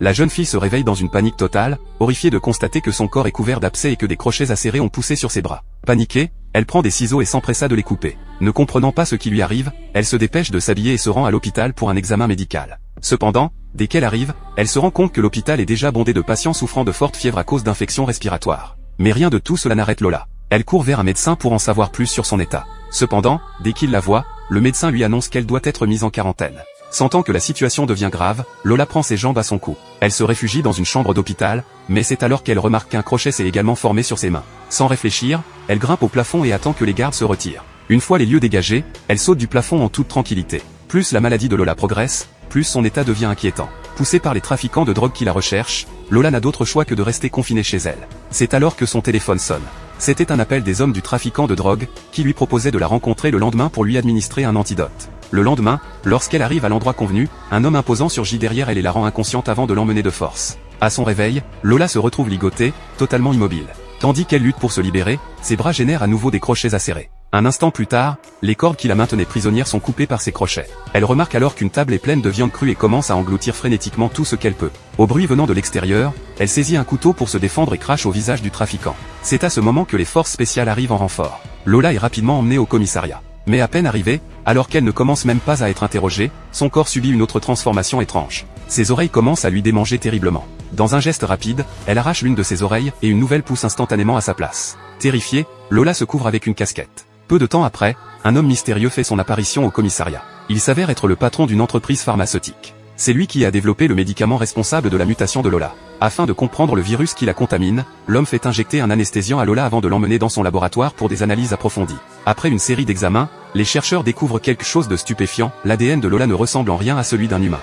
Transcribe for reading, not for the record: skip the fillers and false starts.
La jeune fille se réveille dans une panique totale, horrifiée de constater que son corps est couvert d'abcès et que des crochets acérés ont poussé sur ses bras. Paniquée, elle prend des ciseaux et s'empressa de les couper. Ne comprenant pas ce qui lui arrive, elle se dépêche de s'habiller et se rend à l'hôpital pour un examen médical. Cependant, dès qu'elle arrive, elle se rend compte que l'hôpital est déjà bondé de patients souffrant de fortes fièvres à cause d'infections respiratoires. Mais rien de tout cela n'arrête Lola. Elle court vers un médecin pour en savoir plus sur son état. Cependant, dès qu'il la voit, le médecin lui annonce qu'elle doit être mise en quarantaine. Sentant que la situation devient grave, Lola prend ses jambes à son cou. Elle se réfugie dans une chambre d'hôpital, mais c'est alors qu'elle remarque qu'un crochet s'est également formé sur ses mains. Sans réfléchir, elle grimpe au plafond et attend que les gardes se retirent. Une fois les lieux dégagés, elle saute du plafond en toute tranquillité. Plus la maladie de Lola progresse, plus son état devient inquiétant. Poussée par les trafiquants de drogue qui la recherchent, Lola n'a d'autre choix que de rester confinée chez elle. C'est alors que son téléphone sonne. C'était un appel des hommes du trafiquant de drogue, qui lui proposait de la rencontrer le lendemain pour lui administrer un antidote. Le lendemain, lorsqu'elle arrive à l'endroit convenu, un homme imposant surgit derrière elle et la rend inconsciente avant de l'emmener de force. À son réveil, Lola se retrouve ligotée, totalement immobile. Tandis qu'elle lutte pour se libérer, ses bras génèrent à nouveau des crochets acérés. Un instant plus tard, les cordes qui la maintenaient prisonnière sont coupées par ces crochets. Elle remarque alors qu'une table est pleine de viande crue et commence à engloutir frénétiquement tout ce qu'elle peut. Au bruit venant de l'extérieur, elle saisit un couteau pour se défendre et crache au visage du trafiquant. C'est à ce moment que les forces spéciales arrivent en renfort. Lola est rapidement emmenée au commissariat. Mais à peine arrivée, alors qu'elle ne commence même pas à être interrogée, son corps subit une autre transformation étrange. Ses oreilles commencent à lui démanger terriblement. Dans un geste rapide, elle arrache l'une de ses oreilles et une nouvelle pousse instantanément à sa place. Terrifiée, Lola se couvre avec une casquette. Peu de temps après, un homme mystérieux fait son apparition au commissariat. Il s'avère être le patron d'une entreprise pharmaceutique. C'est lui qui a développé le médicament responsable de la mutation de Lola. Afin de comprendre le virus qui la contamine, l'homme fait injecter un anesthésiant à Lola avant de l'emmener dans son laboratoire pour des analyses approfondies. Après une série d'examens, les chercheurs découvrent quelque chose de stupéfiant, l'ADN de Lola ne ressemble en rien à celui d'un humain.